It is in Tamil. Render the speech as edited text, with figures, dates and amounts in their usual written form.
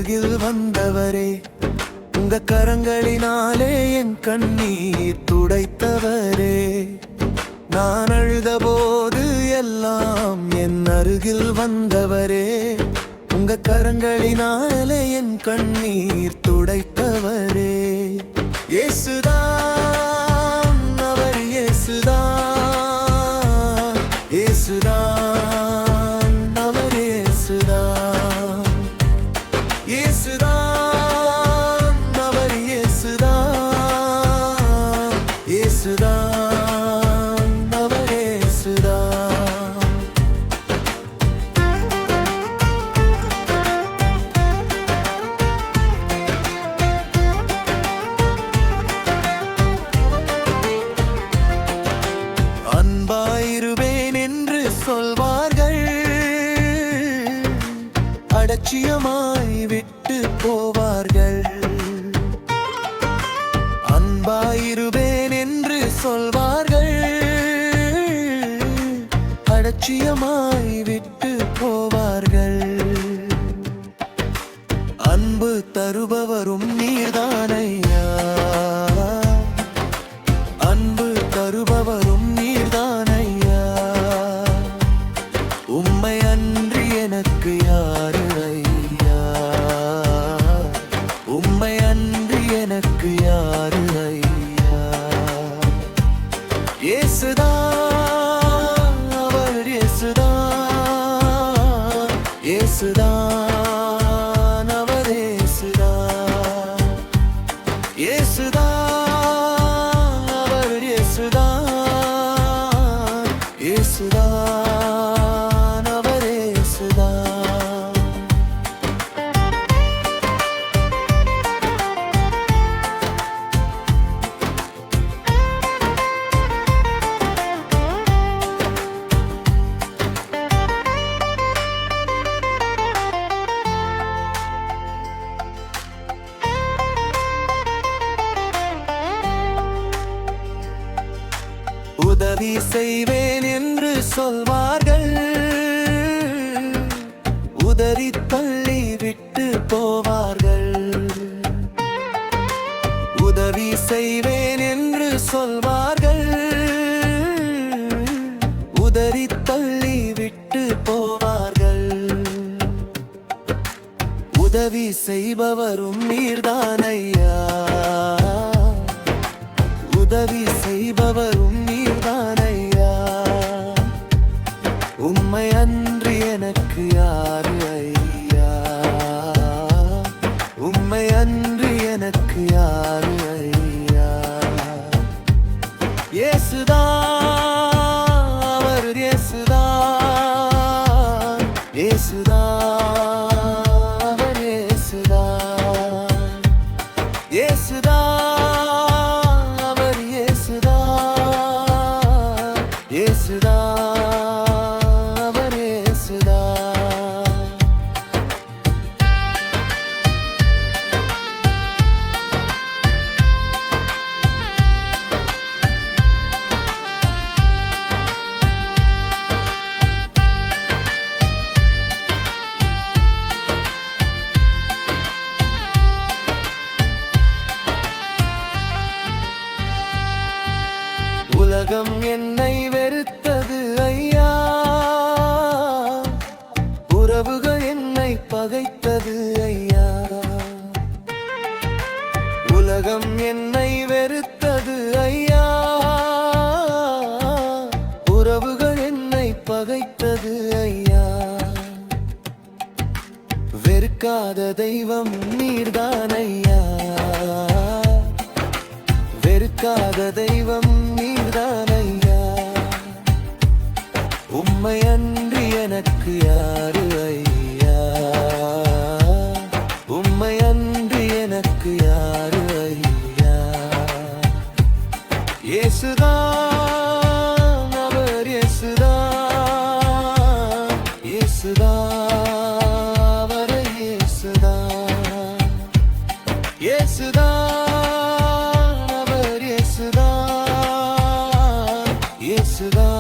அருகில் வந்தவரே, உங்க கரங்களினாலே என் கண்ணீர் துடைத்தவரே. நான் அழுத போது எல்லாம் என் அருகில் வந்தவரே, உங்க கரங்களினாலே என் கண்ணீர் துடைத்தவரே. இயேசுதான், அவர் இயேசுதான், இயேசுதான், அவர் இயேசுதான், இயேசுதான், அவர் இயேசுதான், இயேசுதான், அவர் இயேசுதான். அன்பாயிருவேன் என்று சொல்வார்கள், அலட்சியமாய் விட்டு போவார்கள். அன்பாயிருவேன் என்று சொல்வார்கள், அலட்சியமாய் விட்டு போவார்கள். அன்பு தருபவரும் நீர்தானையா, அன்பு தருபவரும் நீர்தானையா. உம்மை அன்றி எனக்கு யாரு ஐயா, உம்மை அன்றி எனக்கு யாரு ஐயா. இயேசுதான், அவர் இயேசுதான், இயேசுதான், அவர் இயேசுதான், இயேசுதான், அவர் இயேசுதான், இயேசுதான், அவர் இயேசுதான். உதவி செய்வேன் என்று சொல்வார்கள், உதறி தள்ளி விட்டு போவார்கள். உதவி செய்வேன் என்று சொல்வார்கள், உதறி தள்ளி விட்டு போவார்கள். உதவி செய்பவரும் நீர்தானையா, உதவி செய்பவரும் நீர்தானையா. உம்மை அன்றி எனக்கு யாரு ஐயா, உம்மை அன்றி எனக்கு யாரு ஐயா. இயேசுதான், அவர் இயேசுதான், இயேசுதான், அவர் இயேசுதான், இயேசுதான், அவர் இயேசுதான், இயேசுதான், அவர் இயேசுதான். உலகம் என்னை வெறுத்தது ஐயா, உறவுகள் என்னை பகைத்தது ஐயா. உலகம் என்னை வெறுத்தது ஐயா, உறவுகள் என்னை பகைத்தது ஐயா. வெறுக்காத தெய்வம் நீர்தானையா, வெறுக்காத தெய்வம் நீர்தானையா. உம்மை அன்றி எனக்கு யாரு ஐயா, உம்மை அன்றி எனக்கு யாரு ஐயா. இயேசுதான், அவர் இயேசுதான், இயேசுதான், அவர் இயேசுதான், இயேசுதான், அவர் இயேசுதான், இயேசுதான்.